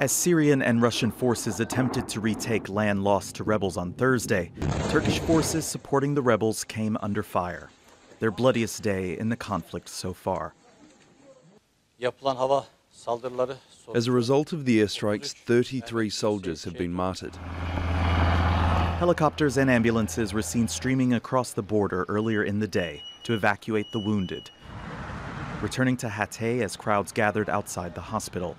As Syrian and Russian forces attempted to retake land lost to rebels on Thursday, Turkish forces supporting the rebels came under fire. Their bloodiest day in the conflict so far. As a result of the airstrikes, 33 soldiers have been martyred. Helicopters and ambulances were seen streaming across the border earlier in the day to evacuate the wounded. Returning to Hatay as crowds gathered outside the hospital,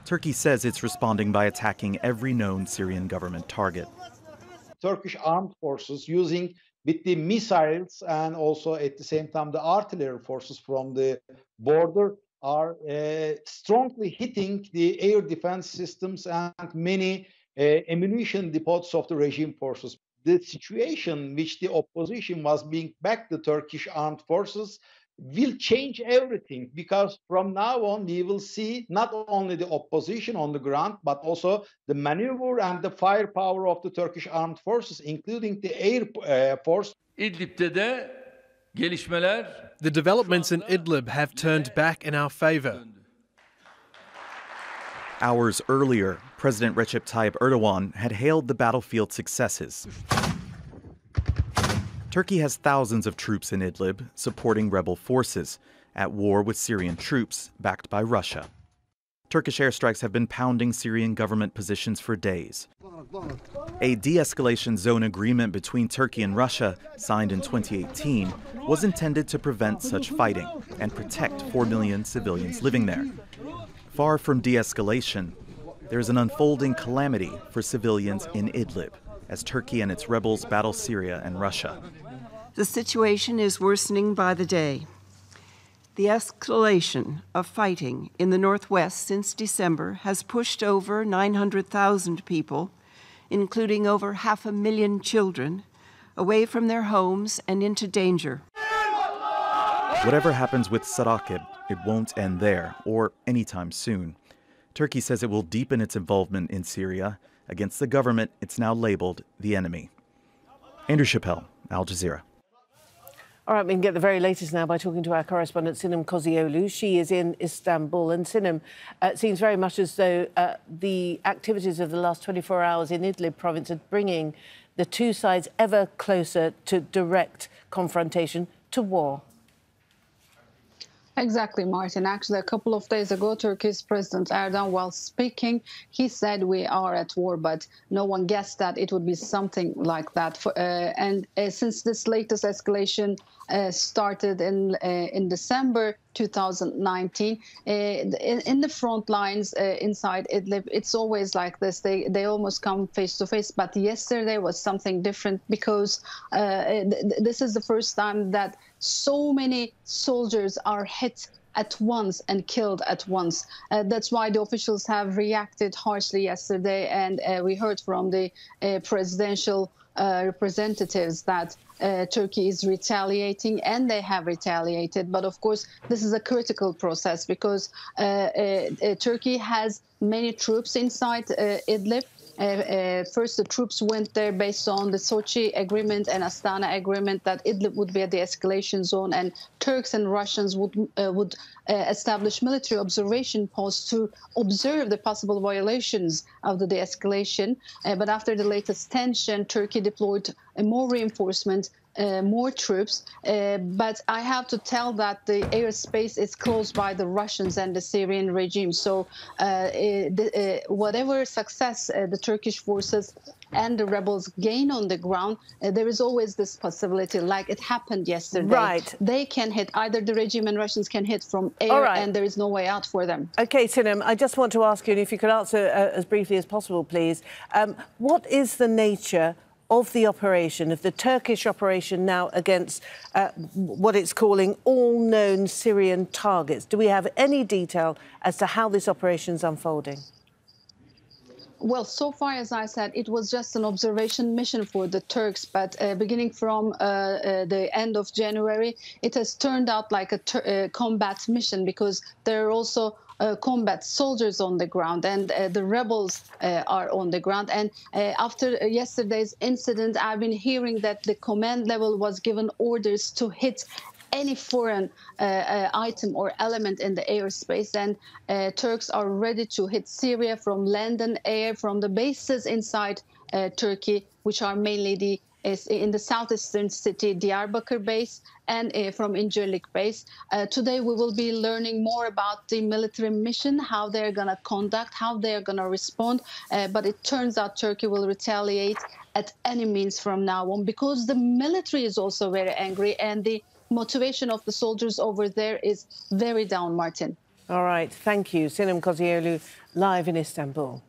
Turkey says it's responding by attacking every known Syrian government target. Turkish armed forces using with the missiles and also at the same time the artillery forces from the border are strongly hitting the air defense systems and many ammunition depots of the regime forces. The situation which the opposition was being back the Turkish armed forces will change everything, because from now on we will see not only the opposition on the ground but also the maneuver and the firepower of the Turkish armed forces, including the air force. İdlib'de gelişmeler. The developments in Idlib have turned back in our favor. Hours earlier, President Recep Tayyip Erdogan had hailed the battlefield successes. Turkey has thousands of troops in Idlib supporting rebel forces at war with Syrian troops backed by Russia. Turkish airstrikes have been pounding Syrian government positions for days. A de-escalation zone agreement between Turkey and Russia, signed in 2018, was intended to prevent such fighting and protect 4 million civilians living there. Far from de-escalation, there is an unfolding calamity for civilians in Idlib as Turkey and its rebels battle Syria and Russia. The situation is worsening by the day. The escalation of fighting in the northwest since December has pushed over 900,000 people, including over 500,000 children, away from their homes and into danger. Whatever happens with Sarakib, it won't end there or anytime soon. Turkey says it will deepen its involvement in Syria against the government it's now labeled the enemy. Andrew Chappelle, Al Jazeera. All right, we can get the very latest now by talking to our correspondent, Sinem Kozioğlu. She is in Istanbul. And Sinem, it seems very much as though the activities of the last 24 hours in Idlib province are bringing the two sides ever closer to direct confrontation, to war. Exactly, Martin. Actually, a couple of days ago, Turkey's President Erdogan, while speaking, he said we are at war, but no one guessed that it would be something like that. Since this latest escalation started in December 2019, in the front lines inside Idlib, it's always like this. They almost come face to face. But yesterday was something different, because this is the first time that so many soldiers are hit at once and killed at once. That's why the officials have reacted harshly yesterday, and we heard from the presidential representatives that Turkey is retaliating, and they have retaliated. But of course, this is a critical process, because Turkey has many troops inside Idlib. First, the troops went there based on the Sochi agreement and Astana agreement that Idlib would be a de-escalation zone, and Turks and Russians would establish military observation posts to observe the possible violations of the de-escalation. But after the latest tension, Turkey deployed more reinforcement, more troops, but I have to tell that the airspace is closed by the Russians and the Syrian regime. So whatever success the Turkish forces and the rebels gain on the ground, there is always this possibility, like it happened yesterday. Right. They can hit, either the regime and Russians can hit from air, and there is no way out for them. OK, Sinem, I just want to ask you, and if you could answer as briefly as possible, please, what is the nature of the operation, of the Turkish operation now against what it's calling all known Syrian targets? Do we have any detail as to how this operation is unfolding? Well, so far, as I said, it was just an observation mission for the Turks. But beginning from the end of January, it has turned out like a combat mission, because there are also combat soldiers on the ground, and the rebels are on the ground. And after yesterday's incident, I've been hearing that the command level was given orders to hit any foreign item or element in the airspace. And Turks are ready to hit Syria from land and air, from the bases inside Turkey, which are mainly in the southeastern city, Diyarbakir base, and from Incirlik base. Today we will be learning more about the military mission, how they're going to conduct, how they're going to respond. But it turns out Turkey will retaliate at any means from now on, because the military is also very angry and the motivation of the soldiers over there is very down, Martin. All right, thank you. Sinem Koziolu, live in Istanbul.